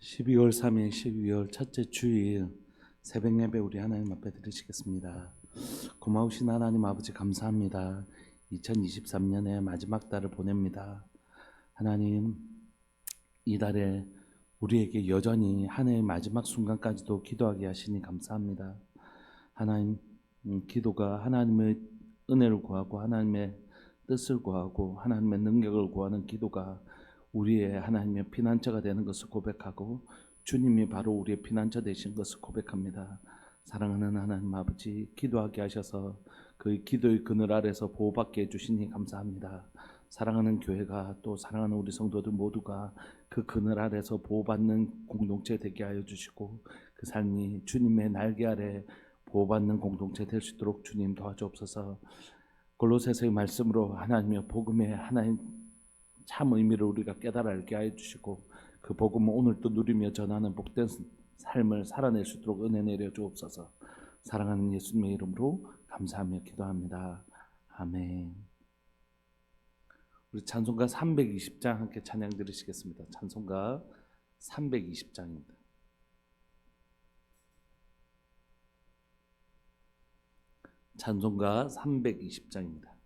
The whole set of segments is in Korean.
12월 3일 12월 첫째 주일 새벽 예배 우리 하나님 앞에 드리시겠습니다. 고마우신 하나님 아버지 감사합니다. 2023년의 마지막 달을 보냅니다. 하나님, 이 달에 우리에게 여전히 한 해의 마지막 순간까지도 기도하게 하시니 감사합니다. 하나님, 기도가 하나님의 은혜를 구하고 하나님의 뜻을 구하고 하나님의 능력을 구하는 기도가 우리의 하나님의 피난처가 되는 것을 고백하고 주님이 바로 우리의 피난처 되신 것을 고백합니다. 사랑하는 하나님 아버지, 기도하게 하셔서 그 기도의 그늘 아래서 보호받게 해주시니 감사합니다. 사랑하는 교회가 또 사랑하는 우리 성도들 모두가 그 그늘 아래서 보호받는 공동체 되게 하여 주시고 그 삶이 주님의 날개 아래 보호받는 공동체 될 수 있도록 주님 도와주옵소서. 골로새서의 말씀으로 하나님의 복음의 하나님 참 의미를 우리가 깨달아 알게 하여 주시고 그 복음을 오늘 또 누리며 전하는 복된 삶을 살아낼 수 있도록 은혜 내려 주옵소서. 사랑하는 예수님의 이름으로 감사하며 기도합니다. 아멘. 우리 찬송가 320장 함께 찬양 들으시겠습니다. 찬송가 320장입니다. 찬송가 320장입니다.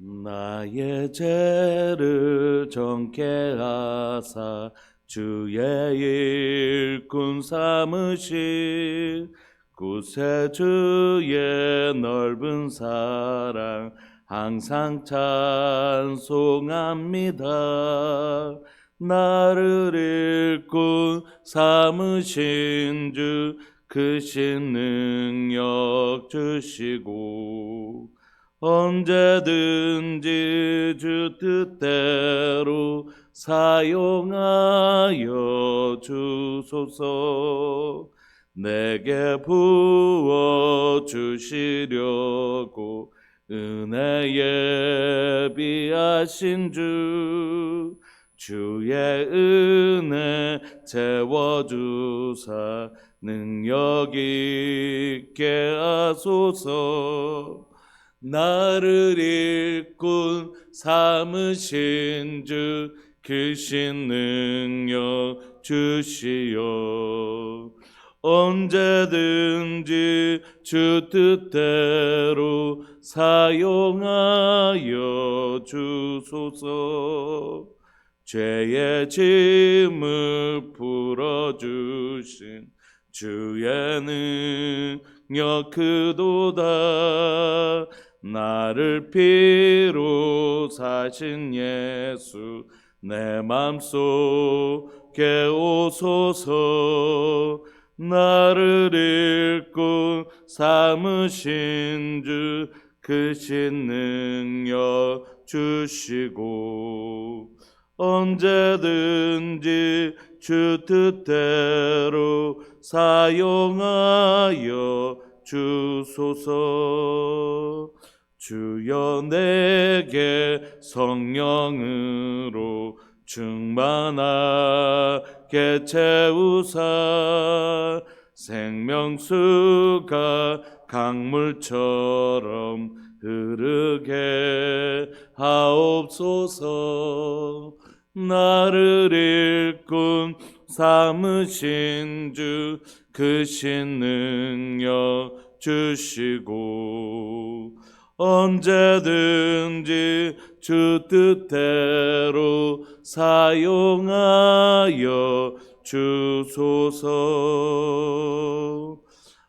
나의 죄를 정케 하사 주의 일꾼 삼으신 구세주의 넓은 사랑 항상 찬송합니다. 나를 일꾼 삼으신 주 크신 능력 주시고 언제든지 주 뜻대로 사용하여 주소서. 내게 부어 주시려고 은혜 예비하신 주 주의 은혜 채워주사 능력 있게 하소서. 나를 일꾼 삼으신 주 크신 능력 주시오. 언제든지 주 뜻대로 사용하여 주소서. 죄의 짐을 풀어주신 주의 능력 크도다. 나를 피로 사신 예수 내 맘속에 오소서. 나를 일꾼 삼으신 주 크신 능력 주시고 언제든지 주 뜻대로 사용하여 주소서. 주여 내게 성령으로 충만하게 채우사 생명수가 강물처럼 흐르게 하옵소서. 나를 일꾼 삼으신 주 크신 능력 주시고 언제든지 주 뜻대로 사용하여 주소서.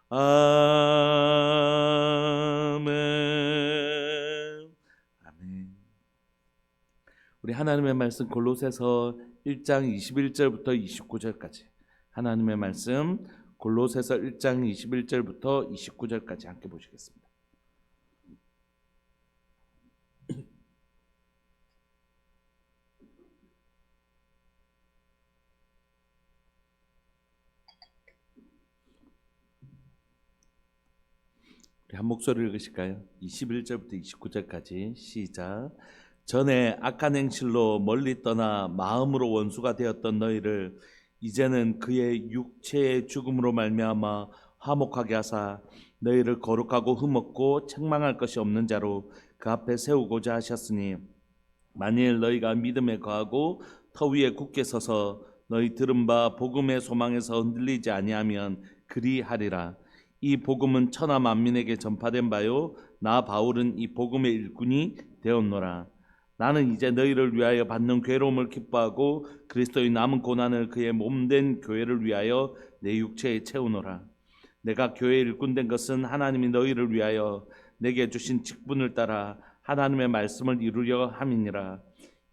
아멘. 아멘. 우리 하나님의 말씀 골로새서 1장 21절부터 29절까지 하나님의 말씀 골로새서 1장 21절부터 29절까지 함께 보시겠습니다. 우리 한 목소리를 읽으실까요? 21절부터 29절까지 시작. 전에 악한 행실로 멀리 떠나 마음으로 원수가 되었던 너희를 이제는 그의 육체의 죽음으로 말미암아 화목하게 하사 너희를 거룩하고 흠없고 책망할 것이 없는 자로 그 앞에 세우고자 하셨으니 만일 너희가 믿음에 거하고 터 위에 굳게 서서 너희 들은 바 복음의 소망에서 흔들리지 아니하면 그리하리라. 이 복음은 천하 만민에게 전파된 바요 나 바울은 이 복음의 일꾼이 되었노라. 나는 이제 너희를 위하여 받는 괴로움을 기뻐하고 그리스도의 남은 고난을 그의 몸된 교회를 위하여 내 육체에 채우노라. 내가 교회의 일꾼 된 것은 하나님이 너희를 위하여 내게 주신 직분을 따라 하나님의 말씀을 이루려 함이니라.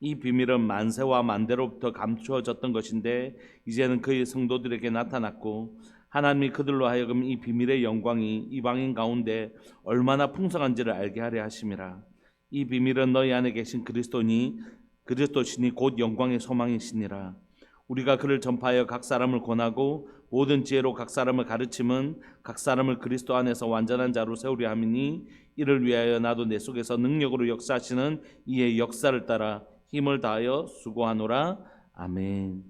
이 비밀은 만세와 만대로부터 감추어졌던 것인데 이제는 그의 성도들에게 나타났고 하나님이 그들로 하여금 이 비밀의 영광이 이방인 가운데 얼마나 풍성한지를 알게 하려 하심이라. 이 비밀은 너희 안에 계신 그리스도시니 곧 영광의 소망이시니라. 우리가 그를 전파하여 각 사람을 권하고 모든 지혜로 각 사람을 가르침은 각 사람을 그리스도 안에서 완전한 자로 세우려 함이니 이를 위하여 나도 내 속에서 능력으로 역사하시는 이의 역사를 따라 힘을 다하여 수고하노라. 아멘.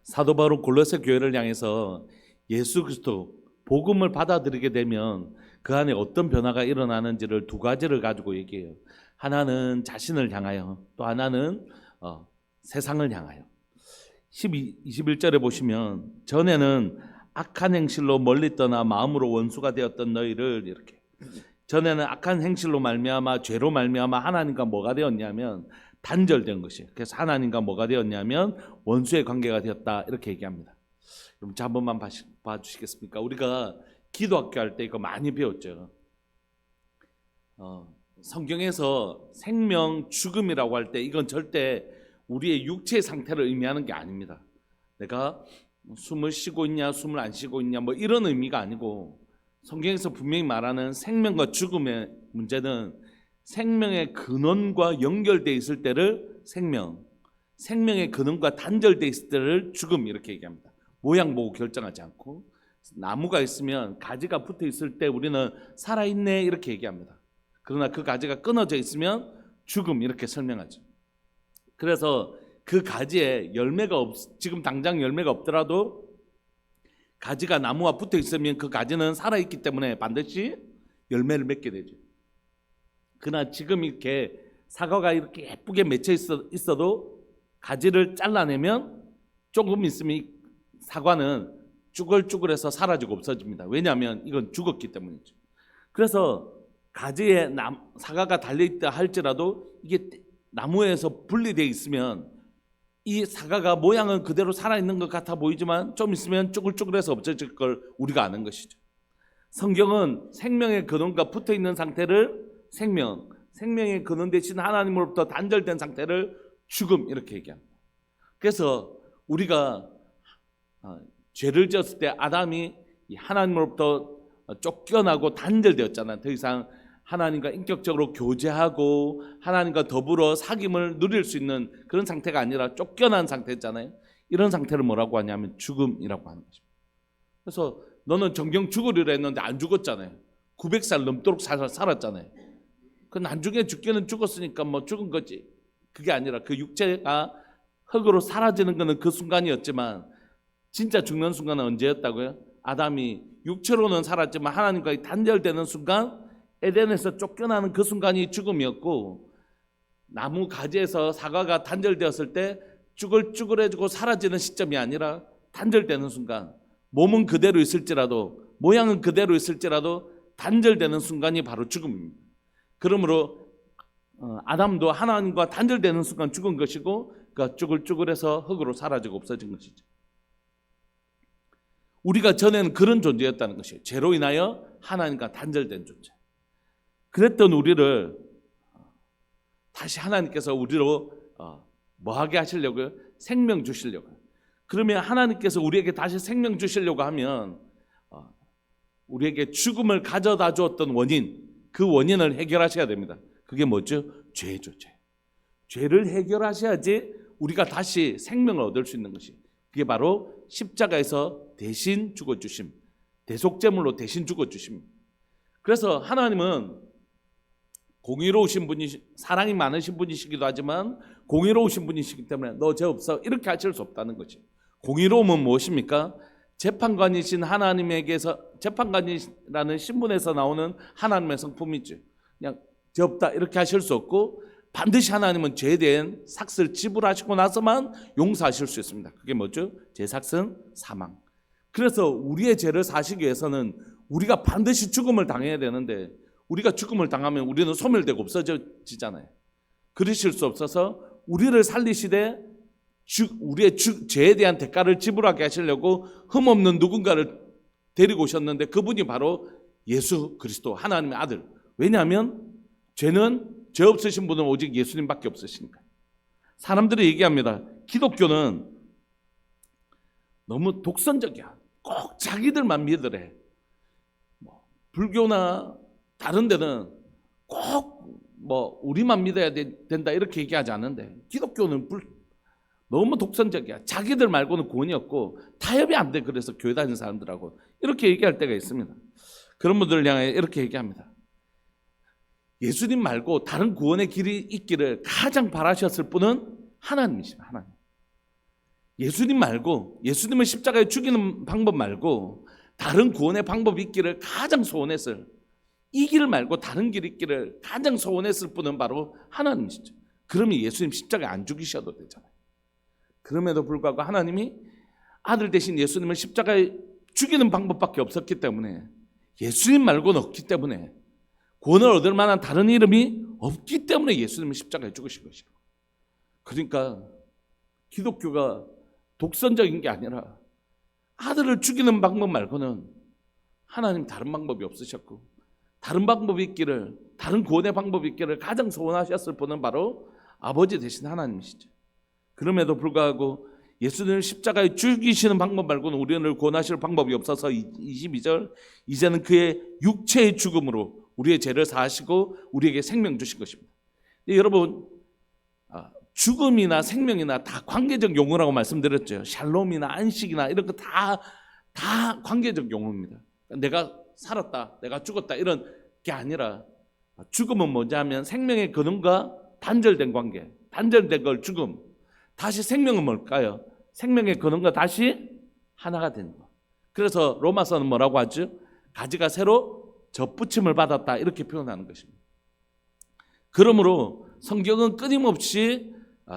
사도 바울은 골로새 교회를 향해서 예수 그리스도 복음을 받아들이게 되면 그 안에 어떤 변화가 일어나는지를 두 가지를 가지고 얘기해요. 하나는 자신을 향하여, 또 하나는 세상을 향하여. 21절에 보시면 전에는 악한 행실로 멀리 떠나 마음으로 원수가 되었던 너희를 이렇게, 전에는 악한 행실로 말미암아 죄로 말미암아 하나님과 뭐가 되었냐면 단절된 것이에요. 그래서 하나님과 뭐가 되었냐면 원수의 관계가 되었다 이렇게 얘기합니다. 그럼 자 한 번만 봐주시겠습니까? 우리가 기도학교 할 때 이거 많이 배웠죠. 성경에서 생명, 죽음이라고 할 때 이건 절대 우리의 육체의 상태를 의미하는 게 아닙니다. 내가 숨을 쉬고 있냐 숨을 안 쉬고 있냐 뭐 이런 의미가 아니고 성경에서 분명히 말하는 생명과 죽음의 문제는 생명의 근원과 연결되어 있을 때를 생명, 생명의 근원과 단절되어 있을 때를 죽음 이렇게 얘기합니다. 모양 보고 결정하지 않고 나무가 있으면 가지가 붙어 있을 때 우리는 살아있네 이렇게 얘기합니다. 그러나 그 가지가 끊어져 있으면 죽음 이렇게 설명하죠. 그래서 그 가지에 지금 당장 열매가 없더라도 가지가 나무와 붙어 있으면 그 가지는 살아있기 때문에 반드시 열매를 맺게 되죠. 그러나 지금 이렇게 사과가 이렇게 예쁘게 맺혀 있어도 가지를 잘라내면 조금 있으면 이 사과는 쭈글쭈글해서 사라지고 없어집니다. 왜냐하면 이건 죽었기 때문이죠. 그래서 가지에 사과가 달려있다 할지라도 이게 나무에서 분리되어 있으면 이 사과가 모양은 그대로 살아있는 것 같아 보이지만 좀 있으면 쭈글쭈글해서 없어질 걸 우리가 아는 것이죠. 성경은 생명의 근원과 붙어있는 상태를 생명의 근원 대신 하나님으로부터 단절된 상태를 죽음 이렇게 얘기합니다. 그래서 우리가 죄를 지었을 때 아담이 하나님으로부터 쫓겨나고 단절되었잖아요. 더 이상 하나님과 인격적으로 교제하고 하나님과 더불어 사귐을 누릴 수 있는 그런 상태가 아니라 쫓겨난 상태잖아요. 이런 상태를 뭐라고 하냐면 죽음이라고 하는 것입니다. 그래서 너는 정경 죽으리라 했는데 안 죽었잖아요. 900살 넘도록 살았잖아요. 그 나중에 죽기는 죽었으니까 뭐 죽은 거지. 그게 아니라 그 육체가 흙으로 사라지는 것은 그 순간이었지만 진짜 죽는 순간은 언제였다고요? 아담이 육체로는 살았지만 하나님과 단절되는 순간, 에덴에서 쫓겨나는 그 순간이 죽음이었고, 나무 가지에서 사과가 단절되었을 때 쭈글쭈글해지고 사라지는 시점이 아니라 단절되는 순간, 몸은 그대로 있을지라도 모양은 그대로 있을지라도 단절되는 순간이 바로 죽음입니다. 그러므로 아담도 하나님과 단절되는 순간 죽은 것이고 그가 쭈글쭈글해서 흙으로 사라지고 없어진 것이죠. 우리가 전에는 그런 존재였다는 것이에요. 죄로 인하여 하나님과 단절된 존재. 그랬던 우리를 다시 하나님께서 우리로 뭐하게 하시려고요? 생명 주시려고요. 그러면 하나님께서 우리에게 다시 생명 주시려고 하면 우리에게 죽음을 가져다 주었던 원인, 그 원인을 해결하셔야 됩니다. 그게 뭐죠? 죄죠. 죄를 해결하셔야지 우리가 다시 생명을 얻을 수 있는 것이, 그게 바로 십자가에서 대신 죽어주심, 대속제물로 대신 죽어주심. 그래서 하나님은 공의로우신 분이, 사랑이 많으신 분이시기도 하지만 공의로우신 분이시기 때문에 너 죄 없어 이렇게 하실 수 없다는 것이. 공의로움은 무엇입니까? 재판관이신 하나님에게서, 재판관이라는 신분에서 나오는 하나님의 성품이죠. 그냥 죄 없다 이렇게 하실 수 없고, 반드시 하나님은 죄에 대한 삭을 지불하시고 나서만 용서하실 수 있습니다. 그게 뭐죠? 죄 삭은 사망. 그래서 우리의 죄를 사시기 위해서는 우리가 반드시 죽음을 당해야 되는데, 우리가 죽음을 당하면 우리는 소멸되고 없어지잖아요. 그러실 수 없어서 우리를 살리시되 우리의 죄에 대한 대가를 지불하게 하시려고 흠없는 누군가를 데리고 오셨는데, 그분이 바로 예수 그리스도 하나님의 아들. 왜냐하면 죄 없으신 분은 오직 예수님밖에 없으시니까. 사람들이 얘기합니다. 기독교는 너무 독선적이야. 꼭 자기들만 믿으래. 불교나 다른 데는 꼭 우리만 믿어야 된다 이렇게 얘기하지 않는데, 기독교는 너무 독선적이야. 자기들 말고는 구원이 없고 타협이 안 돼. 그래서 교회 다니는 사람들하고 이렇게 얘기할 때가 있습니다. 그런 분들을 향해 이렇게 얘기합니다. 예수님 말고 다른 구원의 길이 있기를 가장 바라셨을 분은 하나님이십니다. 하나님. 예수님 말고, 예수님을 십자가에 죽이는 방법 말고 다른 구원의 방법이 있기를 가장 소원했을, 이 길 말고 다른 길이 있기를 가장 소원했을 분은 바로 하나님이시죠. 그러면 예수님 십자가에 안 죽이셔도 되잖아요. 그럼에도 불구하고 하나님이 아들 대신 예수님을 십자가에 죽이는 방법밖에 없었기 때문에, 예수님 말고는 없기 때문에, 구원을 얻을 만한 다른 이름이 없기 때문에 예수님을 십자가에 죽으신 것이고, 그러니까 기독교가 독선적인 게 아니라 아들을 죽이는 방법 말고는 하나님 다른 방법이 없으셨고, 다른 방법이 있기를, 다른 구원의 방법이 있기를 가장 소원하셨을 분은 바로 아버지 되신 하나님이시죠. 그럼에도 불구하고 예수님을 십자가에 죽이시는 방법 말고는 우리를 구원하실 방법이 없어서 22절, 이제는 그의 육체의 죽음으로 우리의 죄를 사하시고 우리에게 생명 주신 것입니다. 여러분, 죽음이나 생명이나 다 관계적 용어라고 말씀드렸죠. 샬롬이나 안식이나 이런 거 다 관계적 용어입니다. 내가 살았다, 내가 죽었다 이런 게 아니라, 죽음은 뭐냐면 생명의 근원과 단절된 관계, 단절된 걸 죽음. 다시 생명은 뭘까요? 생명의 근원과 다시 하나가 되는 것. 그래서 로마서는 뭐라고 하죠? 가지가 새로 접붙임을 받았다 이렇게 표현하는 것입니다. 그러므로 성경은 끊임없이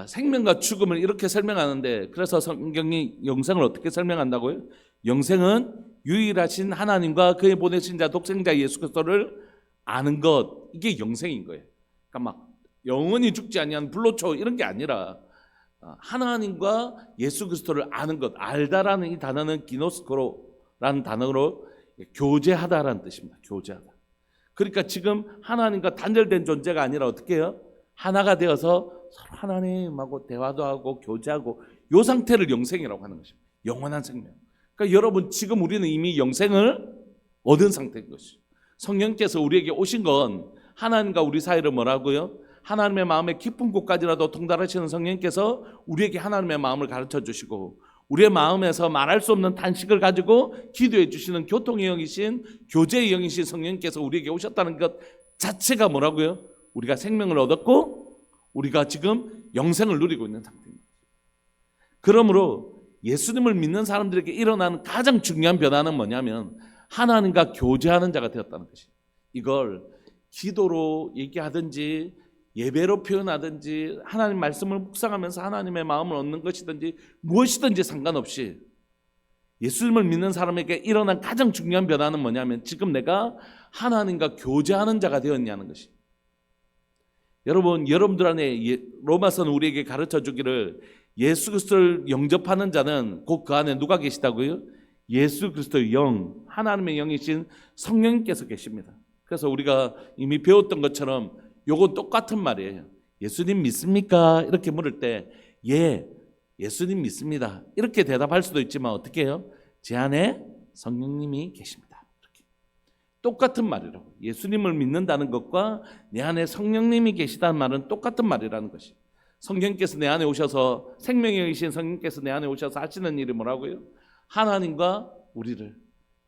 생명과 죽음을 이렇게 설명하는데, 그래서 성경이 영생을 어떻게 설명한다고요? 영생은 유일하신 하나님과 그의 보내신 자 독생자 예수 그리스도를 아는 것, 이게 영생인 거예요. 그러니까 막 영원히 죽지 아니한 불로초 이런 게 아니라 하나님과 예수 그리스도를 아는 것, 알다라는 이 단어는 기노스코로라는 단어로 교제하다라는 뜻입니다. 교제하다. 그러니까 지금 하나님과 단절된 존재가 아니라 어떻게 해요? 하나가 되어서 서로 하나님하고 대화도 하고 교제하고, 이 상태를 영생이라고 하는 것입니다. 영원한 생명. 그러니까 여러분, 지금 우리는 이미 영생을 얻은 상태인 것이죠. 성령께서 우리에게 오신 건 하나님과 우리 사이를 뭐라고요? 하나님의 마음의 깊은 곳까지라도 통달하시는 성령께서 우리에게 하나님의 마음을 가르쳐 주시고, 우리의 마음에서 말할 수 없는 탄식을 가지고 기도해 주시는 교통의 영이신, 교제의 영이신 성령께서 우리에게 오셨다는 것 자체가 뭐라고요? 우리가 생명을 얻었고 우리가 지금 영생을 누리고 있는 상태입니다. 그러므로 예수님을 믿는 사람들에게 일어나는 가장 중요한 변화는 뭐냐면 하나님과 교제하는 자가 되었다는 것이에요. 이걸 기도로 얘기하든지 예배로 표현하든지 하나님 말씀을 묵상하면서 하나님의 마음을 얻는 것이든지 무엇이든지 상관없이 예수님을 믿는 사람에게 일어난 가장 중요한 변화는 뭐냐면 지금 내가 하나님과 교제하는 자가 되었냐는 것이에요. 여러분들 안에 로마서는 우리에게 가르쳐 주기를 예수 그리스도를 영접하는 자는 곧 그 안에 누가 계시다고요? 예수 그리스도의 영, 하나님의 영이신 성령님께서 계십니다. 그래서 우리가 이미 배웠던 것처럼 요건 똑같은 말이에요. 예수님 믿습니까? 이렇게 물을 때 예, 예수님 믿습니다. 이렇게 대답할 수도 있지만 어떻게 해요? 제 안에 성령님이 계십니다. 이렇게. 똑같은 말이라고. 예수님을 믿는다는 것과 내 안에 성령님이 계시다는 말은 똑같은 말이라는 것이. 성령께서 내 안에 오셔서 생명의 영이신 성령께서 내 안에 오셔서 하시는 일이 뭐라고요? 하나님과 우리를,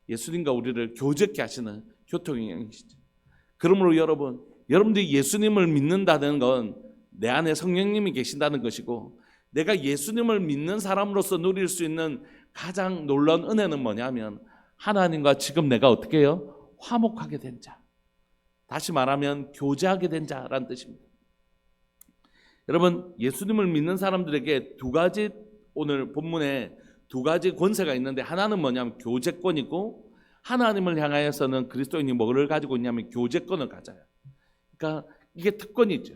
예수님과 우리를 교제케 하시는 교통의 영이시죠. 그러므로 여러분들이 예수님을 믿는다는 건 내 안에 성령님이 계신다는 것이고, 내가 예수님을 믿는 사람으로서 누릴 수 있는 가장 놀라운 은혜는 뭐냐면 하나님과 지금 내가 어떻게 해요? 화목하게 된 자. 다시 말하면 교제하게 된 자라는 뜻입니다. 여러분, 예수님을 믿는 사람들에게 두 가지, 오늘 본문에 두 가지 권세가 있는데, 하나는 뭐냐면 교제권이고, 하나님을 향하여서는 그리스도인이 뭐를 가지고 있냐면 교제권을 가져요. 그러니까 이게 특권이죠.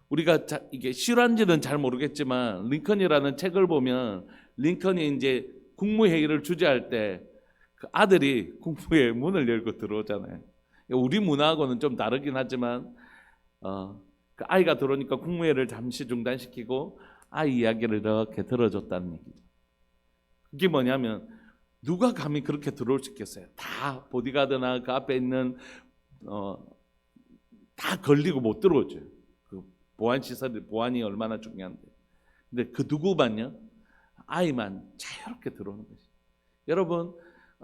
우리가 이게 실화인지는 잘 모르겠지만, 링컨이라는 책을 보면 링컨이 이제 국무회의를 주재할 때 그 아들이 국무회의 문을 열고 들어오잖아요. 우리 문화하고는 좀 다르긴 하지만 그 아이가 들어오니까 국무회의를 잠시 중단시키고 아이 이야기를 이렇게 들어줬다는 얘기죠. 그게 뭐냐면, 누가 감히 그렇게 들어올 수 있겠어요? 다 보디가드나 그 앞에 있는 다 걸리고 못 들어오죠. 그 보안 시설이, 보안이 얼마나 중요한데. 근데 그 누구만요? 아이만 자유롭게 들어오는 것이. 여러분,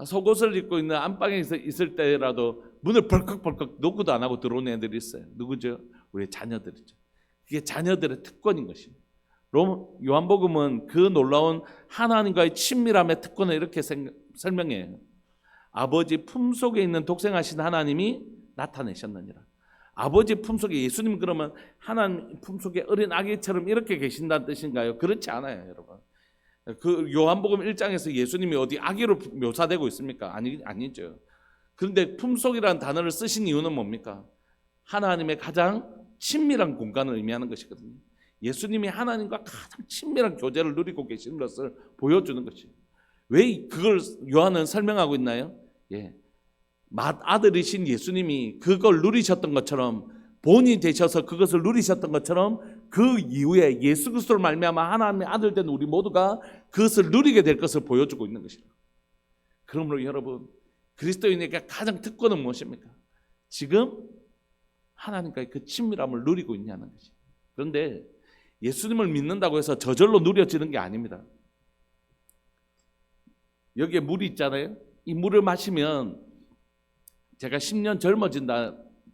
속옷을 입고 있는 안방에 있을 때라도 문을 벌컥벌컥 노크도 안 하고 들어오는 애들이 있어요. 누구죠? 우리 자녀들이죠. 그게 자녀들의 특권인 것입니다. 요한복음은 그 놀라운 하나님과의 친밀함의 특권을 이렇게 설명해요. 아버지 품속에 있는 독생하신 하나님이 나타내셨느니라. 아버지 품속에, 예수님 그러면 하나님 품속에 어린 아기처럼 이렇게 계신다는 뜻인가요? 그렇지 않아요, 여러분. 그 요한복음 1장에서 예수님이 어디 아기로 묘사되고 있습니까? 아니죠. 그런데 품속이라는 단어를 쓰신 이유는 뭡니까? 하나님의 가장 친밀한 공간을 의미하는 것이거든요. 예수님이 하나님과 가장 친밀한 교제를 누리고 계시는 것을 보여주는 것이에요. 왜 그걸 요한은 설명하고 있나요? 맏아들이신 예수님이 그걸 누리셨던 것처럼, 본이 되셔서 그것을 누리셨던 것처럼, 그 이후에 예수 그리스도를 말미암아 하나님의 아들 된 우리 모두가 그것을 누리게 될 것을 보여주고 있는 것이다. 그러므로 여러분, 그리스도인에게 가장 특권은 무엇입니까? 지금 하나님과의 그 친밀함을 누리고 있냐는 것이. 그런데 예수님을 믿는다고 해서 저절로 누려지는 게 아닙니다. 여기에 물이 있잖아요. 이 물을 마시면 제가 10년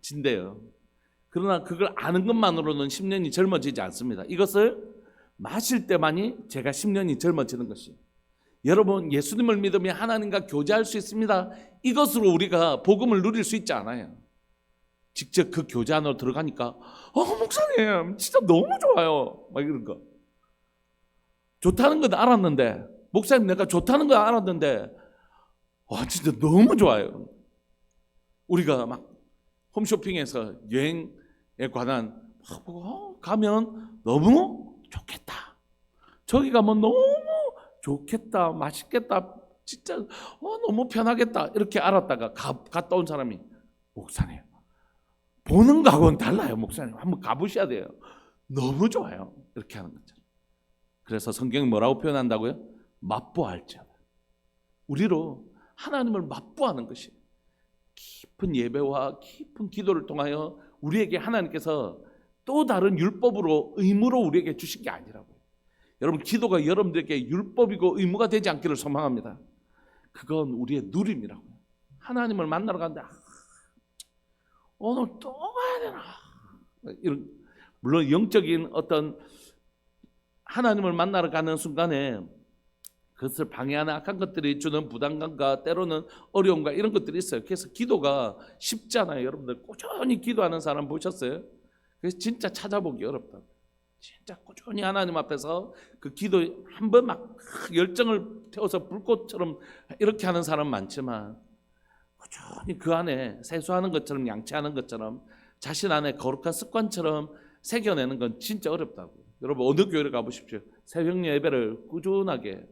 진대요. 그러나 그걸 아는 것만으로는 10년이 젊어지지 않습니다. 이것을 마실 때만이 제가 10년이 젊어지는 것이에요. 여러분, 예수님을 믿으면 하나님과 교제할 수 있습니다. 이것으로 우리가 복음을 누릴 수 있지 않아요. 직접 그 교제 안으로 들어가니까 목사님 진짜 너무 좋아요, 막 이런 거. 좋다는 건 알았는데, 목사님 내가 좋다는 건 알았는데 진짜 너무 좋아요. 우리가 막 홈쇼핑에서 여행에 관한 가면 너무 좋겠다, 저기 가면 너무 좋겠다, 맛있겠다, 진짜 너무 편하겠다, 이렇게 알았다가 갔다 온 사람이, 목사님 보는 거하고는 달라요, 목사님 한번 가보셔야 돼요, 너무 좋아요, 이렇게 하는 거죠. 그래서 성경이 뭐라고 표현한다고요? 맛보할지어다. 우리로 하나님을 맛보하는 것이, 깊은 예배와 깊은 기도를 통하여 우리에게 하나님께서 또 다른 율법으로, 의무로 우리에게 주신 게 아니라고요. 여러분, 기도가 여러분들에게 율법이고 의무가 되지 않기를 소망합니다. 그건 우리의 누림이라고요. 하나님을 만나러 가는데 오늘 또 가야 되나, 이런, 물론 영적인 어떤 하나님을 만나러 가는 순간에 그것을 방해하는 악한 것들이 주는 부담감과 때로는 어려움과 이런 것들이 있어요. 그래서 기도가 쉽잖아요. 여러분들 꾸준히 기도하는 사람 보셨어요? 그래서 진짜 찾아보기 어렵다. 진짜 꾸준히 하나님 앞에서 그 기도 한 번 막 열정을 태워서 불꽃처럼 이렇게 하는 사람 많지만, 꾸준히 그 안에 세수하는 것처럼, 양치하는 것처럼, 자신 안에 거룩한 습관처럼 새겨내는 건 진짜 어렵다고. 여러분, 어느 교회를 가보십시오. 새벽 예배를 꾸준하게,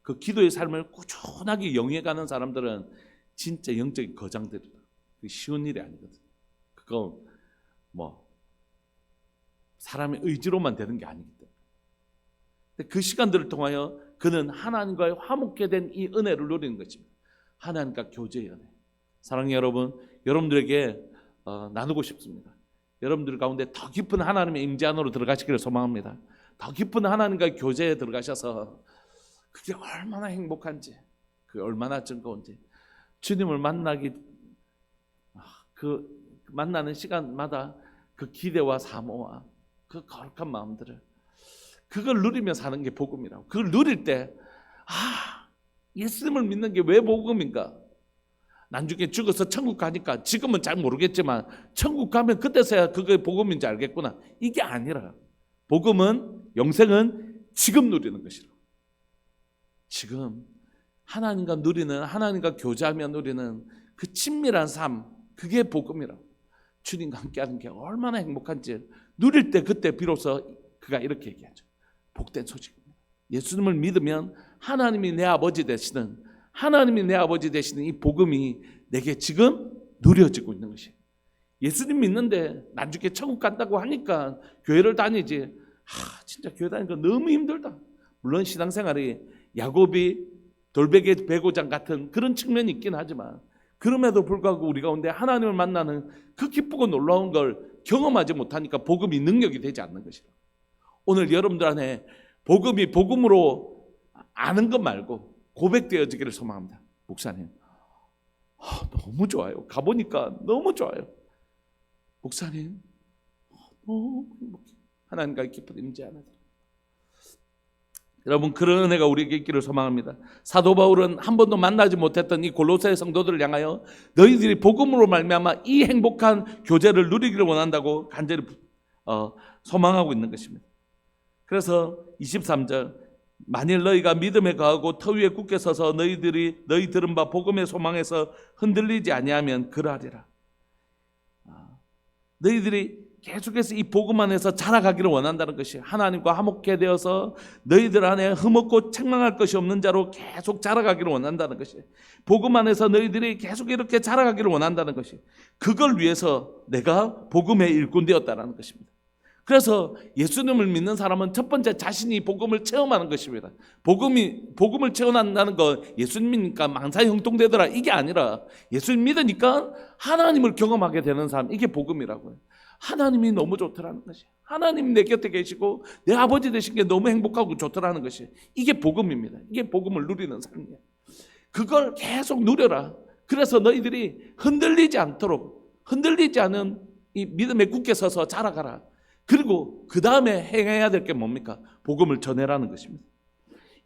그 기도의 삶을 꾸준하게 영위해가는 사람들은 진짜 영적인 거장들이다. 그게 쉬운 일이 아니거든. 그건 뭐 사람의 의지로만 되는 게 아니기 때문에. 그 시간들을 통하여 그는 하나님과의 화목게 된 이 은혜를 누리는 것입니다. 하나님과 교제의 은혜. 사랑하는 여러분, 여러분들에게 나누고 싶습니다. 여러분들 가운데 더 깊은 하나님의 임재 안으로 들어가시기를 소망합니다. 더 깊은 하나님과의 교제에 들어가셔서 그게 얼마나 행복한지, 그게 얼마나 즐거운지, 주님을 만나는 시간마다 그 기대와 사모와 그 거룩한 마음들을, 그걸 누리며 사는 게 복음이라고. 그걸 누릴 때 예수님을 믿는 게 왜 복음인가? 나중에 죽어서 천국 가니까, 지금은 잘 모르겠지만 천국 가면 그때서야 그게 복음인지 알겠구나, 이게 아니라 복음은, 영생은 지금 누리는 것이라. 지금 하나님과 누리는, 하나님과 교제하며 누리는 그 친밀한 삶, 그게 복음이라고. 주님과 함께하는 게 얼마나 행복한지 누릴 때 그때 비로소 그가 이렇게 얘기하죠. 복된 소식입니다. 예수님을 믿으면 하나님이 내 아버지 되시는, 하나님이 내 아버지 되시는 이 복음이 내게 지금 누려지고 있는 것이에요. 예수님 믿는데 나중에 천국 간다고 하니까 교회를 다니지, 진짜 교회 다니니까 너무 힘들다. 물론 신앙생활이 야곱이 돌베개 배고장 같은 그런 측면이 있긴 하지만, 그럼에도 불구하고 우리 가운데 하나님을 만나는 그 기쁘고 놀라운 걸 경험하지 못하니까 복음이 능력이 되지 않는 것이라. 오늘 여러분들 안에 복음이 복음으로 아는 것 말고 고백되어지기를 소망합니다. 목사님, 너무 좋아요. 가보니까 너무 좋아요. 목사님, 너무 행복해. 하나님과의 깊은 임재 안에. 여러분, 그런 은혜가 우리에게 있기를 소망합니다. 사도 바울은 한 번도 만나지 못했던 이 골로새 성도들을 향하여 너희들이 복음으로 말미암아 이 행복한 교제를 누리기를 원한다고 간절히 소망하고 있는 것입니다. 그래서 23절, 만일 너희가 믿음에 거하고 터 위에 굳게 서서 너희 들은 바 복음의 소망에서 흔들리지 아니하면 그러하리라. 너희들이 계속해서 이 복음 안에서 자라가기를 원한다는 것이, 하나님과 화목해 되어서 너희들 안에 흠없고 책망할 것이 없는 자로 계속 자라가기를 원한다는 것이, 복음 안에서 너희들이 계속 이렇게 자라가기를 원한다는 것이, 그걸 위해서 내가 복음의 일꾼 되었다는 것입니다. 그래서 예수님을 믿는 사람은 첫 번째 자신이 복음을 체험하는 것입니다. 복음을 체험한다는 건 예수님이니까 망사에 형통되더라 이게 아니라, 예수님 믿으니까 하나님을 경험하게 되는 사람, 이게 복음이라고요. 하나님이 너무 좋더라는 것이, 하나님 내 곁에 계시고 내 아버지 되신 게 너무 행복하고 좋더라는 것이, 이게 복음입니다. 이게 복음을 누리는 삶이에요. 그걸 계속 누려라. 그래서 너희들이 흔들리지 않도록, 흔들리지 않은 이 믿음에 굳게 서서 자라가라. 그리고 그 다음에 행해야 될 게 뭡니까? 복음을 전해라는 것입니다.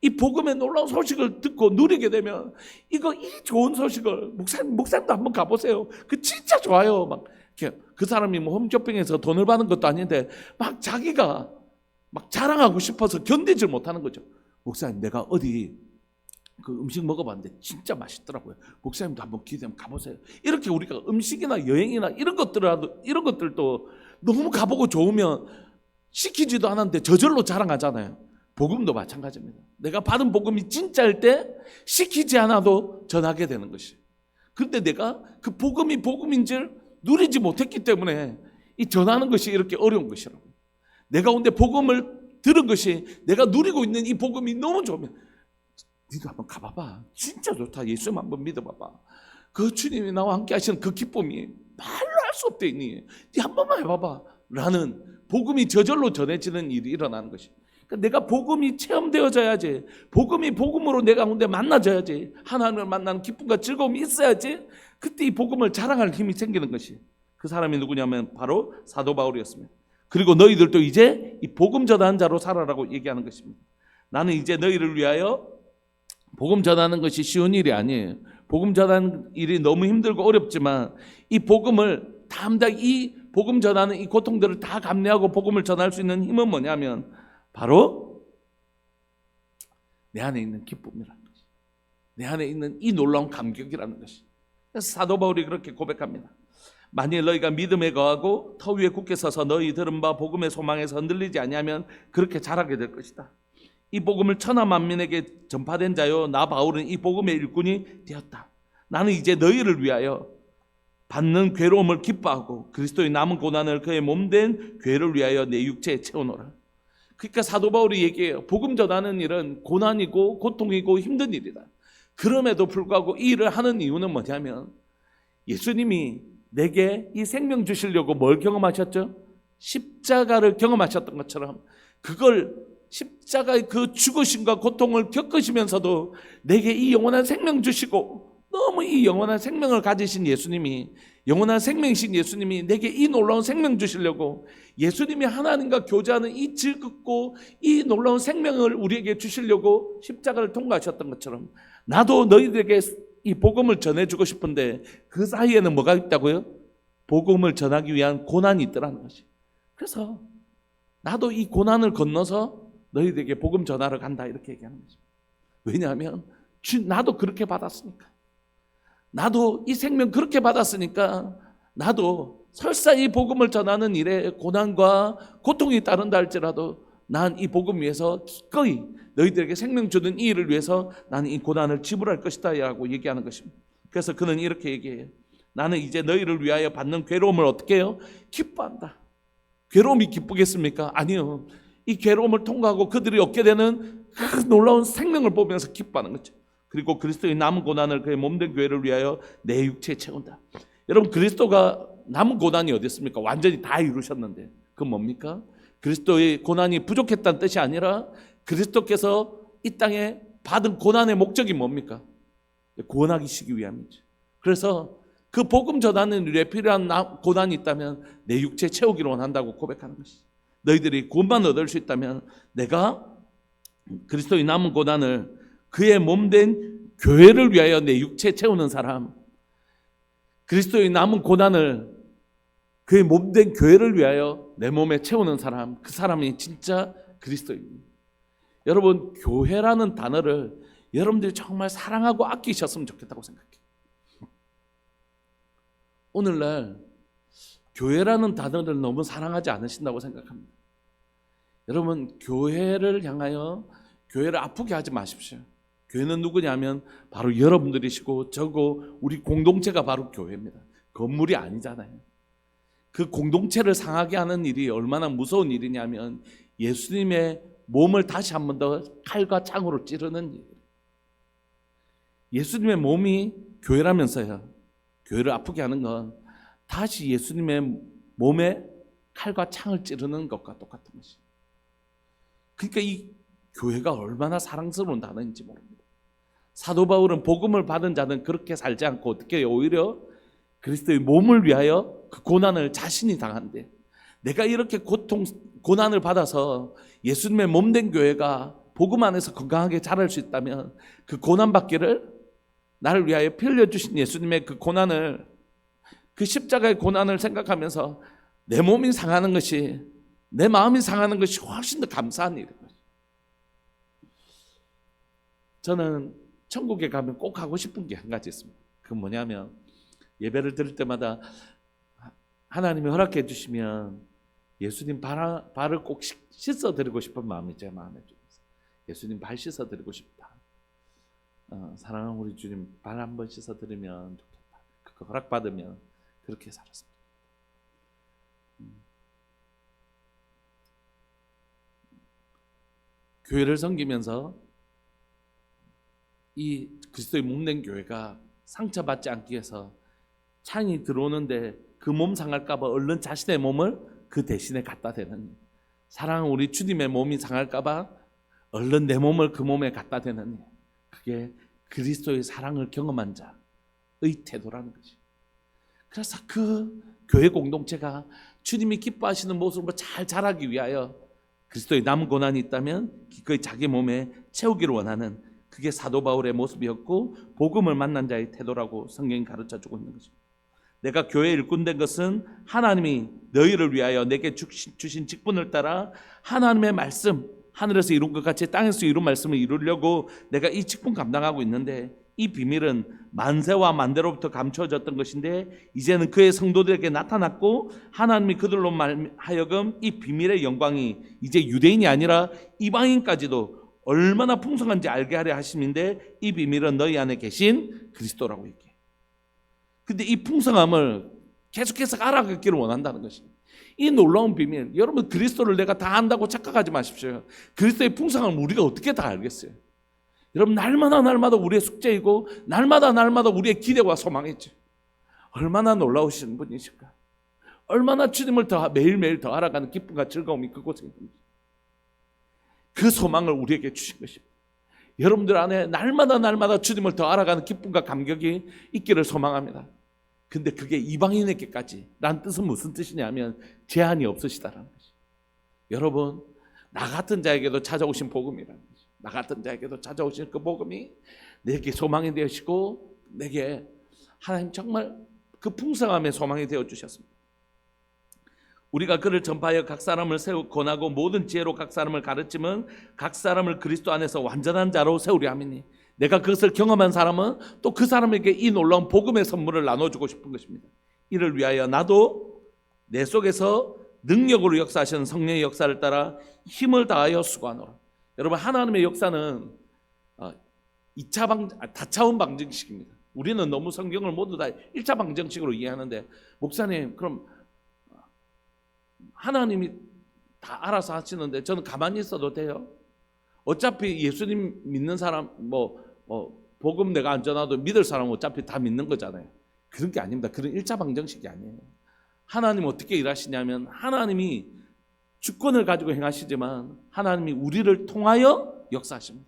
이 복음의 놀라운 소식을 듣고 누리게 되면, 이 좋은 소식을 목사님도 한번 가보세요. 그 진짜 좋아요. 막 그 사람이 뭐 홈쇼핑에서 돈을 받은 것도 아닌데 막 자기가 막 자랑하고 싶어서 견디질 못하는 거죠. 목사님, 내가 어디 그 음식 먹어봤는데 진짜 맛있더라고요. 목사님도 한번 기회되면 가보세요. 이렇게 우리가 음식이나 여행이나 이런 것들도 너무 가보고 좋으면 시키지도 않았는데 저절로 자랑하잖아요. 복음도 마찬가지입니다. 내가 받은 복음이 진짜일 때 시키지 않아도 전하게 되는 것이. 그런데 내가 그 복음이 복음인 줄 누리지 못했기 때문에 이 전하는 것이 이렇게 어려운 것이라고. 내 가운데 복음을 들은 것이, 내가 누리고 있는 이 복음이 너무 좋으면 니도 한번 가봐봐. 진짜 좋다. 예수님 한번 믿어봐봐. 그 주님이 나와 함께 하시는 그 기쁨이 말로 할 수 없대니 니 한 번만 해봐봐 라는 복음이 저절로 전해지는 일이 일어나는 것이. 그러니까 내가 복음이 체험되어져야지, 복음이 복음으로 내 가운데 만나져야지, 하나님을 만나는 기쁨과 즐거움이 있어야지 그때 이 복음을 자랑할 힘이 생기는 것이. 그 사람이 누구냐면 바로 사도 바울이었습니다. 그리고 너희들도 이제 이 복음 전하는 자로 살아라고 얘기하는 것입니다. 나는 이제 너희를 위하여 복음 전하는 것이 쉬운 일이 아니에요. 복음 전하는 일이 너무 힘들고 어렵지만, 이 복음을 이 복음 전하는 이 고통들을 다 감내하고 복음을 전할 수 있는 힘은 뭐냐면 바로 내 안에 있는 기쁨이라는 것이, 내 안에 있는 이 놀라운 감격이라는 것이. 그래서 사도 바울이 그렇게 고백합니다. 만일 너희가 믿음에 거하고 터 위에 굳게 서서 너희 들은 바 복음의 소망에서 흔들리지 아니하면 그렇게 자라게 될 것이다. 이 복음을 천하 만민에게 전파된 자요, 나 바울은 이 복음의 일꾼이 되었다. 나는 이제 너희를 위하여 받는 괴로움을 기뻐하고 그리스도의 남은 고난을 그의 몸된 교회를 위하여 내 육체에 채워놓으라. 그러니까 사도 바울이 얘기해요. 복음 전하는 일은 고난이고 고통이고 힘든 일이다. 그럼에도 불구하고 이 일을 하는 이유는 뭐냐면, 예수님이 내게 이 생명 주시려고 뭘 경험하셨죠? 십자가를 경험하셨던 것처럼, 그걸 십자가의 그 죽으심과 고통을 겪으시면서도 내게 이 영원한 생명 주시고, 너무 이 영원한 생명을 가지신 예수님이, 영원한 생명이신 예수님이 내게 이 놀라운 생명 주시려고, 예수님이 하나님과 교제하는 이 즐겁고 이 놀라운 생명을 우리에게 주시려고 십자가를 통과하셨던 것처럼, 나도 너희들에게 이 복음을 전해주고 싶은데 그 사이에는 뭐가 있다고요? 복음을 전하기 위한 고난이 있더라는 것이. 그래서 나도 이 고난을 건너서 너희들에게 복음 전하러 간다 이렇게 얘기하는 거죠. 왜냐하면 나도 그렇게 받았으니까. 나도 이 생명 그렇게 받았으니까 나도 설사 이 복음을 전하는 일에 고난과 고통이 따른다 할지라도 난 이 복음 위해서 기꺼이 너희들에게 생명 주는 이 일을 위해서 나는 이 고난을 지불할 것이다 라고 얘기하는 것입니다. 그래서 그는 이렇게 얘기해요. 나는 이제 너희를 위하여 받는 괴로움을 어떻게 해요? 기뻐한다. 괴로움이 기쁘겠습니까? 아니요. 이 괴로움을 통과하고 그들이 얻게 되는 그 놀라운 생명을 보면서 기뻐하는 거죠. 그리고 그리스도의 남은 고난을 그의 몸된 교회를 위하여 내 육체에 채운다. 여러분, 그리스도가 남은 고난이 어디 있습니까? 완전히 다 이루셨는데 그건 뭡니까? 그리스도의 고난이 부족했다는 뜻이 아니라 그리스도께서 이 땅에 받은 고난의 목적이 뭡니까? 구원하시기 위함이죠. 그래서 그 복음 전하는 일에 필요한 고난이 있다면 내 육체에 채우기를 원한다고 고백하는 것이죠. 너희들이 구원만 얻을 수 있다면 내가 그리스도의 남은 고난을 그의 몸된 교회를 위하여 내 육체에 채우는 사람, 그리스도의 남은 고난을 그의 몸된 교회를 위하여 내 몸에 채우는 사람, 그 사람이 진짜 그리스도입니다. 여러분, 교회라는 단어를 여러분들이 정말 사랑하고 아끼셨으면 좋겠다고 생각해요. 오늘날 교회라는 단어를 너무 사랑하지 않으신다고 생각합니다. 여러분, 교회를 향하여 교회를 아프게 하지 마십시오. 교회는 누구냐면 바로 여러분들이시고 저고 우리 공동체가 바로 교회입니다. 건물이 아니잖아요. 그 공동체를 상하게 하는 일이 얼마나 무서운 일이냐면 예수님의 몸을 다시 한 번 더 칼과 창으로 찌르는 일. 예수님의 몸이 교회라면서요. 교회를 아프게 하는 건 다시 예수님의 몸에 칼과 창을 찌르는 것과 똑같은 것이에요. 그러니까 이 교회가 얼마나 사랑스러운 단어인지 모릅니다. 사도 바울은 복음을 받은 자는 그렇게 살지 않고 어떻게 해요? 오히려 그리스도의 몸을 위하여 그 고난을 자신이 당한대. 내가 이렇게 고난을 받아서 예수님의 몸된 교회가 복음 안에서 건강하게 자랄 수 있다면 그 고난받기를 나를 위하여 피 흘려주신 예수님의 그 고난을, 그 십자가의 고난을 생각하면서 내 몸이 상하는 것이, 내 마음이 상하는 것이 훨씬 더 감사한 일인 거죠. 저는 천국에 가면 꼭 하고 싶은 게 한 가지 있습니다. 그건 뭐냐면 예배를 드릴 때마다 하나님이 허락해 주시면 예수님 발을 꼭 씻어드리고 싶은 마음이 제 마음에 좀 있어요. 예수님 발 씻어드리고 싶다. 사랑하는 우리 주님 발 한번 씻어드리면 좋겠다. 그거 허락받으면 그렇게 살았습니다. 교회를 섬기면서 이 그리스도의 몸된 교회가 상처받지 않기 위해서 창이 들어오는데 그 몸 상할까 봐 얼른 자신의 몸을 그 대신에 갖다 대는, 사랑하는 우리 주님의 몸이 상할까 봐 얼른 내 몸을 그 몸에 갖다 대는, 그게 그리스도의 사랑을 경험한 자의 태도라는 거지. 그래서 그 교회 공동체가 주님이 기뻐하시는 모습으로 잘 자라기 위하여 그리스도의 남은 고난이 있다면 기꺼이 자기 몸에 채우기를 원하는, 그게 사도 바울의 모습이었고 복음을 만난 자의 태도라고 성경이 가르쳐주고 있는 것입니다. 내가 교회의 일꾼 된 것은 하나님이 너희를 위하여 내게 주신 직분을 따라 하나님의 말씀, 하늘에서 이룬 것 같이 땅에서 이룬 말씀을 이루려고 내가 이 직분 감당하고 있는데, 이 비밀은 만세와 만대로부터 감추어졌던 것인데 이제는 그의 성도들에게 나타났고 하나님이 그들로 하여금 이 비밀의 영광이 이제 유대인이 아니라 이방인까지도 얼마나 풍성한지 알게 하려 하심인데, 이 비밀은 너희 안에 계신 그리스도라고 얘기해. 근데 이 풍성함을 계속해서 알아가기를 원한다는 것입니다. 이 놀라운 비밀, 여러분 그리스도를 내가 다 안다고 착각하지 마십시오. 그리스도의 풍성함을 우리가 어떻게 다 알겠어요? 여러분, 날마다 우리의 숙제이고 날마다 우리의 기대와 소망이죠. 얼마나 놀라우신 분이실까? 얼마나 주님을 더 매일매일 더 알아가는 기쁨과 즐거움이 그곳에 있는지, 그 소망을 우리에게 주신 것입니다. 여러분들 안에 날마다 주님을 더 알아가는 기쁨과 감격이 있기를 소망합니다. 근데 그게 이방인에게까지 라는 뜻은 무슨 뜻이냐면 제한이 없으시다라는 것이. 여러분, 나 같은 자에게도 찾아오신 복음이라는 것이, 나 같은 자에게도 찾아오신 그 복음이 내게 소망이 되시고 내게 하나님 정말 그 풍성함의 소망이 되어 주셨습니다. 우리가 그를 전파하여 각 사람을 세우 권하고 모든 지혜로 각 사람을 가르치면 각 사람을 그리스도 안에서 완전한 자로 세우려 함이니 내가 그것을 경험한 사람은 또 그 사람에게 이 놀라운 복음의 선물을 나눠주고 싶은 것입니다. 이를 위하여 나도 내 속에서 능력으로 역사하시는 성령의 역사를 따라 힘을 다하여 수고하노라. 여러분, 하나님의 역사는 다차원 방정식입니다. 우리는 너무 성경을 모두 다 1차 방정식으로 이해하는데, 목사님 그럼 하나님이 다 알아서 하시는데 저는 가만히 있어도 돼요? 어차피 예수님 믿는 사람 복음 내가 안 전하도 믿을 사람은 어차피 다 믿는 거잖아요. 그런 게 아닙니다. 그런 1차 방정식이 아니에요. 하나님 어떻게 일하시냐면, 하나님이 주권을 가지고 행하시지만 하나님이 우리를 통하여 역사하십니다.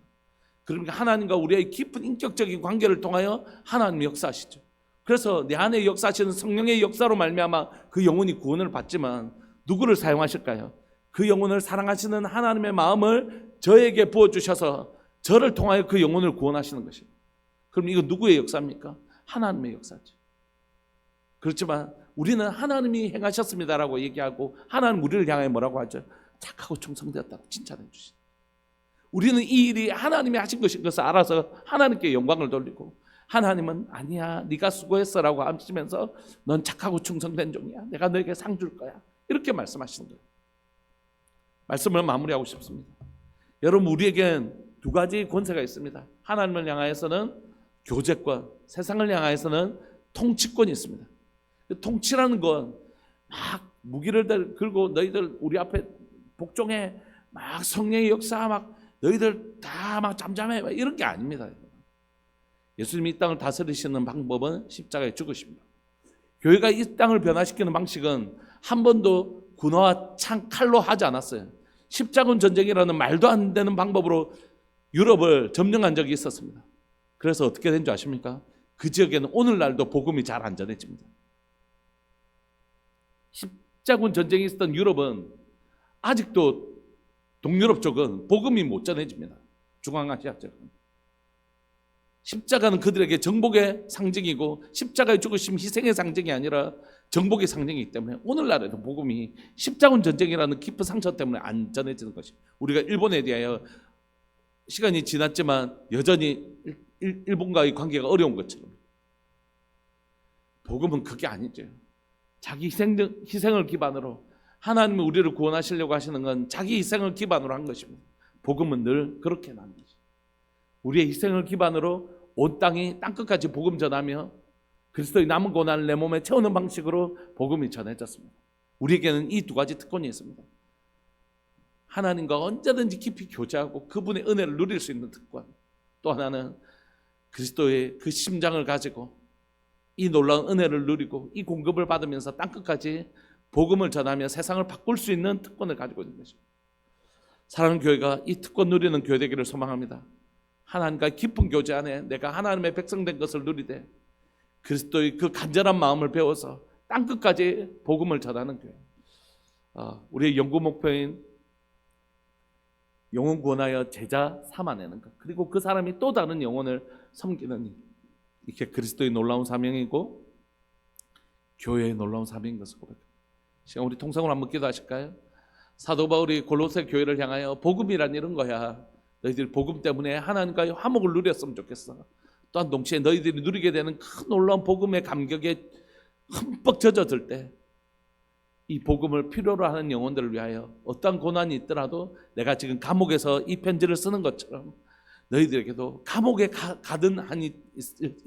그러니까 하나님과 우리의 깊은 인격적인 관계를 통하여 하나님이 역사하시죠. 그래서 내 안에 역사하시는 성령의 역사로 말미암아 그 영혼이 구원을 받지만 누구를 사용하실까요? 그 영혼을 사랑하시는 하나님의 마음을 저에게 부어주셔서 저를 통하여 그 영혼을 구원하시는 것입니다. 그럼 이거 누구의 역사입니까? 하나님의 역사죠. 그렇지만 우리는 하나님이 행하셨습니다라고 얘기하고, 하나님 우리를 향해 뭐라고 하죠? 착하고 충성되었다고 칭찬해 주시죠. 우리는 이 일이 하나님이 하신 것인 것을 알아서 하나님께 영광을 돌리고, 하나님은 아니야, 네가 수고했어라고 하시면서 넌 착하고 충성된 종이야, 내가 너에게 상 줄 거야, 이렇게 말씀하시는 거예요. 말씀을 마무리하고 싶습니다. 여러분, 우리에겐 두 가지 권세가 있습니다. 하나님을 향하여서는 교제권, 세상을 향하여서는 통치권이 있습니다. 통치라는 건 막 무기를 들고 너희들 우리 앞에 복종해, 막 성령의 역사, 막 너희들 다 막 잠잠해, 이런 게 아닙니다. 예수님이 이 땅을 다스리시는 방법은 십자가에 죽으십니다. 교회가 이 땅을 변화시키는 방식은 한 번도 군화와 칼로 하지 않았어요. 십자군 전쟁이라는 말도 안 되는 방법으로 유럽을 점령한 적이 있었습니다. 그래서 어떻게 된 줄 아십니까? 그 지역에는 오늘날도 복음이 잘 안 전해집니다. 십자군 전쟁이 있었던 유럽은 아직도 동유럽 쪽은 복음이 못 전해집니다. 중앙아시아 쪽은. 십자가는 그들에게 정복의 상징이고, 십자가의 죽으심 희생의 상징이 아니라 정복의 상징이기 때문에 오늘날에도 복음이 십자군 전쟁이라는 깊은 상처 때문에 안 전해지는 것입니다. 우리가 일본에 대하여 시간이 지났지만 여전히 일본과의 관계가 어려운 것처럼, 복음은 그게 아니죠. 자기 희생을 기반으로, 하나님이 우리를 구원하시려고 하시는 건 자기 희생을 기반으로 한 것입니다. 복음은 늘 그렇게 나는 것입니다. 우리의 희생을 기반으로 온 땅이 땅끝까지 복음 전하며 그리스도의 남은 고난을 내 몸에 채우는 방식으로 복음이 전해졌습니다. 우리에게는 이 두 가지 특권이 있습니다. 하나님과 언제든지 깊이 교제하고 그분의 은혜를 누릴 수 있는 특권, 또 하나는 그리스도의 그 심장을 가지고 이 놀라운 은혜를 누리고 이 공급을 받으면서 땅끝까지 복음을 전하며 세상을 바꿀 수 있는 특권을 가지고 있는 것입니다. 사랑하는 교회가 이 특권 누리는 교회 되기를 소망합니다. 하나님과 깊은 교제 안에 내가 하나님의 백성 된 것을 누리되 그리스도의 그 간절한 마음을 배워서 땅끝까지 복음을 전하는 교회. 우리의 연구 목표인 영혼 구원하여 제자 삼아내는 것, 그리고 그 사람이 또 다른 영혼을 섬기는 일, 이게 그리스도의 놀라운 사명이고 교회의 놀라운 사명인 것을 고백합니다. 시간 우리 통성으로 한번 기도하실까요? 사도 바울이 골로새 교회를 향하여 복음이란 이런 거야, 너희들 복음 때문에 하나님과의 화목을 누렸으면 좋겠어. 또한 동시에 너희들이 누리게 되는 큰 놀라운 복음의 감격에 흠뻑 젖어들 때 이 복음을 필요로 하는 영혼들을 위하여 어떠한 고난이 있더라도 내가 지금 감옥에서 이 편지를 쓰는 것처럼 너희들에게도 감옥에 가든 한이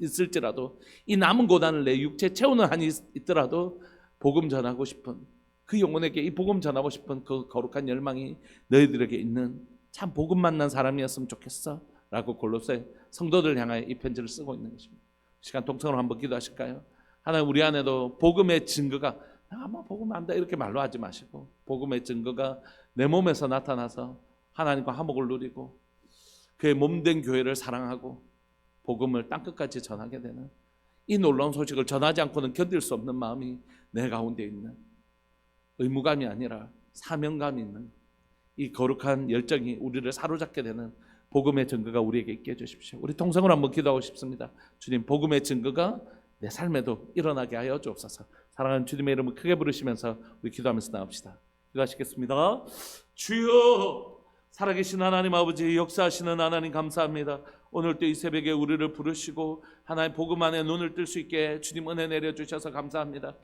있을지라도 이 남은 고난을 내 육체에 채우는 한이 있더라도 복음 전하고 싶은 그 영혼에게 이 복음 전하고 싶은 그 거룩한 열망이 너희들에게 있는 참 복음 만난 사람이었으면 좋겠어 라고 골로새 성도들 향하여 이 편지를 쓰고 있는 것입니다. 시간 동성으로 한번 기도하실까요? 하나님, 우리 안에도 복음의 증거가 아마 복음 안다 이렇게 말로 하지 마시고 복음의 증거가 내 몸에서 나타나서 하나님과 화목을 누리고 그의 몸된 교회를 사랑하고 복음을 땅끝까지 전하게 되는 이 놀라운 소식을 전하지 않고는 견딜 수 없는 마음이 내 가운데 있는, 의무감이 아니라 사명감이 있는 이 거룩한 열정이 우리를 사로잡게 되는 복음의 증거가 우리에게 있게 해주십시오. 우리 통성으로 한번 기도하고 싶습니다. 주님, 복음의 증거가 내 삶에도 일어나게 하여 주옵소서. 사랑하는 주님의 이름을 크게 부르시면서 우리 기도하면서 나옵시다. 기도하시겠습니다. 주여, 살아계신 하나님 아버지, 역사하시는 하나님 감사합니다. 오늘 또 이 새벽에 우리를 부르시고 하나님 복음 안에 눈을 뜰 수 있게 주님 은혜 내려주셔서 감사합니다.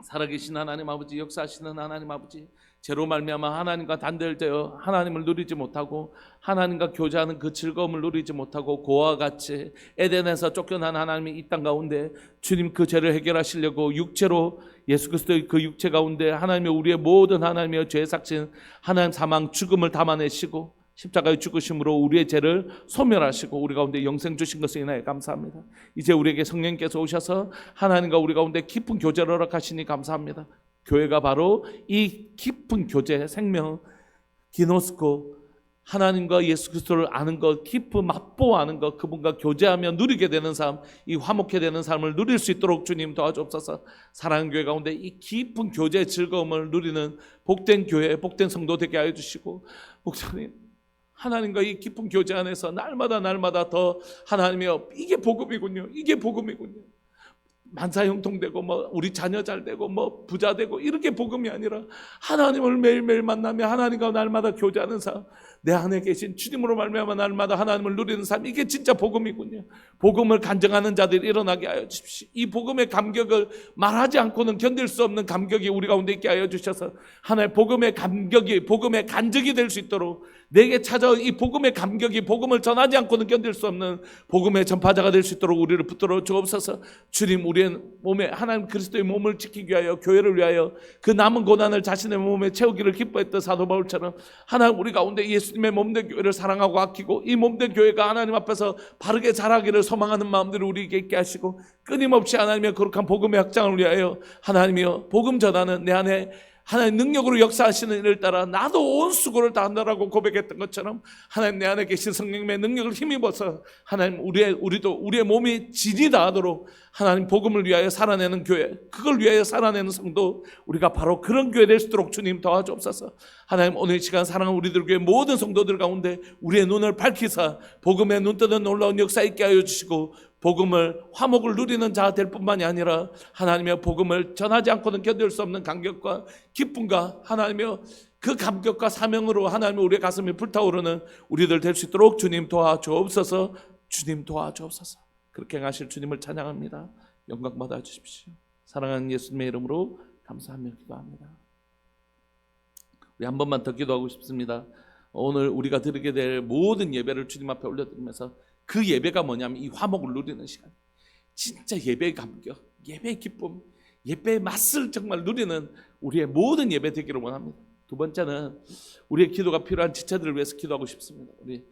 살아계신 하나님 아버지, 역사하시는 하나님 아버지, 죄로 말미암아 하나님과 단절되어 하나님을 누리지 못하고 하나님과 교제하는 그 즐거움을 누리지 못하고 고아와 같이 에덴에서 쫓겨난 하나님이 이 땅 가운데 주님 그 죄를 해결하시려고 육체로 예수 그리스도의 그 육체 가운데 하나님의 우리의 모든 하나님의 죄 삭신 하나님 사망 죽음을 담아내시고 십자가의 죽으심으로 우리의 죄를 소멸하시고 우리 가운데 영생 주신 것을 인하여 감사합니다. 이제 우리에게 성령께서 오셔서 하나님과 우리 가운데 깊은 교제를 허락하시니 감사합니다. 교회가 바로 이 깊은 교제, 생명, 기노스코, 하나님과 예수 그리스도를 아는 것, 깊은 맛보아하는 것, 그분과 교제하며 누리게 되는 삶, 이 화목해 되는 삶을 누릴 수 있도록 주님 도와주옵소서. 사랑하는 교회 가운데 이 깊은 교제의 즐거움을 누리는 복된 교회, 복된 성도 되게 하여 주시고, 목사님 하나님과 이 깊은 교제 안에서 날마다 더 하나님이여, 이게 복음이군요. 이게 복음이군요. 만사 형통되고 우리 자녀 잘 되고 부자 되고 이렇게 복음이 아니라 하나님을 매일매일 만나며 하나님과 날마다 교제하는 삶, 내 안에 계신 주님으로 말미암아 날마다 하나님을 누리는 삶, 이게 진짜 복음이군요. 복음을 간증하는 자들이 일어나게 하여 주십시오. 이 복음의 감격을 말하지 않고는 견딜 수 없는 감격이 우리 가운데 있게 하여 주셔서 하나의 복음의 감격이 복음의 간증이 될 수 있도록, 내게 찾아온 이 복음의 감격이 복음을 전하지 않고는 견딜 수 없는 복음의 전파자가 될 수 있도록 우리를 붙들어 주옵소서. 주님, 우리의 몸에 하나님 그리스도의 몸을 지키기 위하여, 교회를 위하여 그 남은 고난을 자신의 몸에 채우기를 기뻐했던 사도 바울처럼 하나님 우리 가운데 예수님의 몸된 교회를 사랑하고 아끼고 이 몸된 교회가 하나님 앞에서 바르게 자라기를 소망하는 마음들을 우리에게 있게 하시고, 끊임없이 하나님의 거룩한 복음의 확장을 위하여 하나님이여 복음 전하는 내 안에 하나님 능력으로 역사하시는 일을 따라 나도 온 수고를 다한다라고 고백했던 것처럼 하나님 내 안에 계신 성령님의 능력을 힘입어서 하나님 우리도 우리의 몸이 진이 다하도록 하나님 복음을 위하여 살아내는 교회, 그걸 위하여 살아내는 성도, 우리가 바로 그런 교회 될 수 있도록 주님 도와주옵소서. 하나님 오늘 이 시간 사랑하는 우리들 교회 모든 성도들 가운데 우리의 눈을 밝히사 복음에 눈뜨는 놀라운 역사 있게 하여 주시고, 복음을 화목을 누리는 자 될 뿐만이 아니라 하나님의 복음을 전하지 않고는 견딜 수 없는 감격과 기쁨과 하나님의 그 감격과 사명으로 하나님의 우리의 가슴이 불타오르는 우리들 될 수 있도록 주님 도와주옵소서. 주님 도와주옵소서. 그렇게 행하실 주님을 찬양합니다. 영광 받아 주십시오. 사랑하는 예수님의 이름으로 감사하며 기도합니다. 우리 한 번만 더 기도하고 싶습니다. 오늘 우리가 드리게 될 모든 예배를 주님 앞에 올려드리면서 그 예배가 뭐냐면 이 화목을 누리는 시간, 진짜 예배의 감격, 예배의 기쁨, 예배의 맛을 정말 누리는 우리의 모든 예배 되기를 원합니다. 두 번째는 우리의 기도가 필요한 지체들을 위해서 기도하고 싶습니다. 우리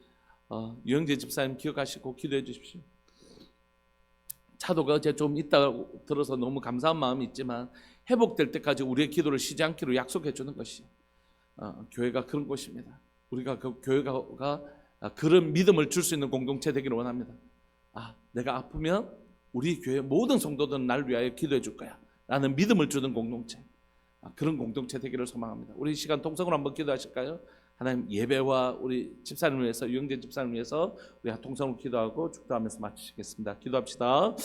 유영재 집사님 기억하시고 기도해 주십시오. 차도가 어제 좀 있다고 들어서 너무 감사한 마음이 있지만 회복될 때까지 우리의 기도를 쉬지 않기로 약속해 주는 것이 교회가 그런 곳입니다. 우리가 그 교회가 그런 믿음을 줄 수 있는 공동체 되기를 원합니다. 내가 아프면 우리 교회 모든 성도들은 날 위하여 기도해 줄 거야 라는 믿음을 주는 공동체, 그런 공동체 되기를 소망합니다. 우리 이 시간 통성으로 한번 기도하실까요? 하나님, 예배와 우리 집사님을 위해서, 유영재 집사님을 위해서 우리 통성으로 기도하고 축도하면서 마치겠습니다. 기도합시다.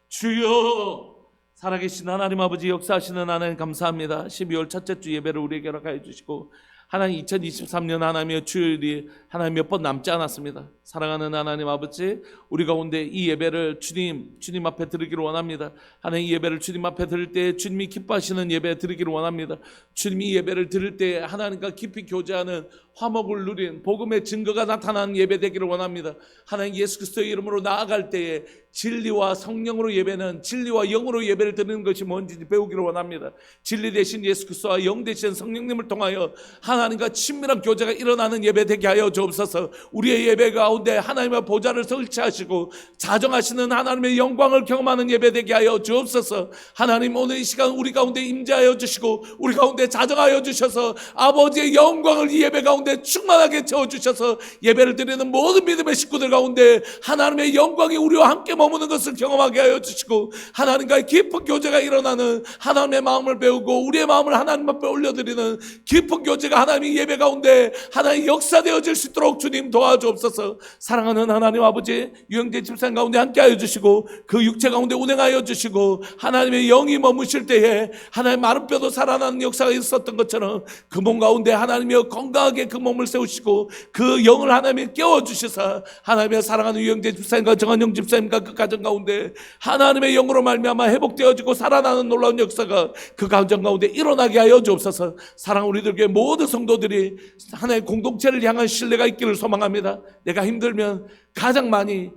주여, 살아계신 하나님 아버지, 역사하시는 하나님 감사합니다. 12월 첫째 주 예배를 우리에게 허락하여 주시고, 하나님 2023년 하나님의 주일이 하나님 몇 번 남지 않았습니다. 사랑하는 하나님 아버지, 우리 가운데 이 예배를 주님 앞에 드리기를 원합니다. 하나님, 이 예배를 주님 앞에 드릴 때 주님이 기뻐하시는 예배 드리기를 원합니다. 주님이 이 예배를 드릴 때 하나님과 깊이 교제하는 화목을 누린 복음의 증거가 나타나는 예배 되기를 원합니다. 하나님, 예수 그리스도의 이름으로 나아갈 때에 진리와 성령으로 예배는, 진리와 영으로 예배를 드리는 것이 뭔지 배우기를 원합니다. 진리 대신 예수 그리스도와 영 대신 성령님을 통하여 하나님과 친밀한 교제가 일어나는 예배 되게 하여 주옵소서. 우리의 예배 가운데 하나님의 보좌를 설치하시고 자정하시는 하나님의 영광을 경험하는 예배 되게 하여 주옵소서. 하나님, 오늘 이 시간 우리 가운데 임재하여 주시고 우리 가운데 자정하여 주셔서 아버지의 영광을 이 예배 가운데 충만하게 채워주셔서 예배를 드리는 모든 믿음의 식구들 가운데 하나님의 영광이 우리와 함께 머무는 것을 경험하게 하여 주시고, 하나님과의 깊은 교제가 일어나는, 하나님의 마음을 배우고 우리의 마음을 하나님 앞에 올려드리는 깊은 교제가 하나님의 예배 가운데 하나님 역사되어질 수 있도록 주님 도와주옵소서. 사랑하는 하나님 아버지, 유영재 집사님 가운데 함께하여 주시고 그 육체 가운데 운행하여 주시고 하나님의 영이 머무실 때에 하나님 마른 뼈도 살아나는 역사가 있었던 것처럼 그 몸 가운데 하나님이여 건강하게 그 몸을 세우시고 그 영을 하나님이 깨워주셔서 하나님의 사랑하는 유영재 집사님과 정한영 집사님과 그 가정 가운데 하나님의 영으로 말미암아 회복되어지고 살아나는 놀라운 역사가 그 가정 가운데 일어나게 하여 주옵소서. 사랑 우리들 교회 모든 성도들이 하나의 공동체를 향한 신뢰가 있기를 소망합니다. 내가 힘들면 가장 많이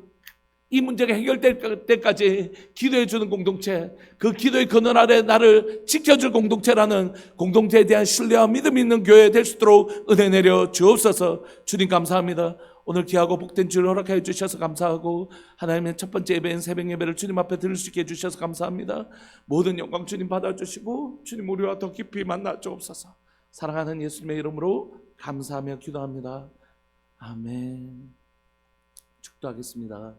이 문제가 해결될 때까지 기도해 주는 공동체, 그 기도의 그늘 아래 나를 지켜줄 공동체라는 공동체에 대한 신뢰와 믿음이 있는 교회 될 수 있도록 은혜 내려 주옵소서. 주님 감사합니다. 오늘 귀하고 복된 주를 허락하여 주셔서 감사하고 하나님의 첫 번째 예배인 새벽 예배를 주님 앞에 드릴 수 있게 해주셔서 감사합니다. 모든 영광 주님 받아주시고 주님 우리와 더 깊이 만나 주옵소서. 사랑하는 예수님의 이름으로 감사하며 기도합니다. 아멘. 축도하겠습니다.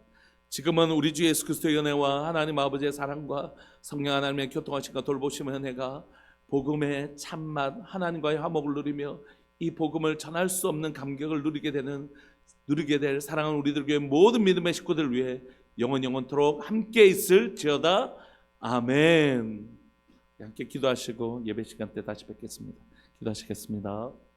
지금은 우리 주 예수 그리스도의 은혜와 하나님 아버지의 사랑과 성령 하나님의 교통하심과 돌보심의 은혜가 복음의 참맛 하나님과의 화목을 누리며 이 복음을 전할 수 없는 감격을 누리게 될 사랑하는 우리들 교회 모든 믿음의 식구들을 위해 영원토록 함께 있을지어다. 아멘. 함께 기도하시고 예배 시간 때 다시 뵙겠습니다. 기도하시겠습니다.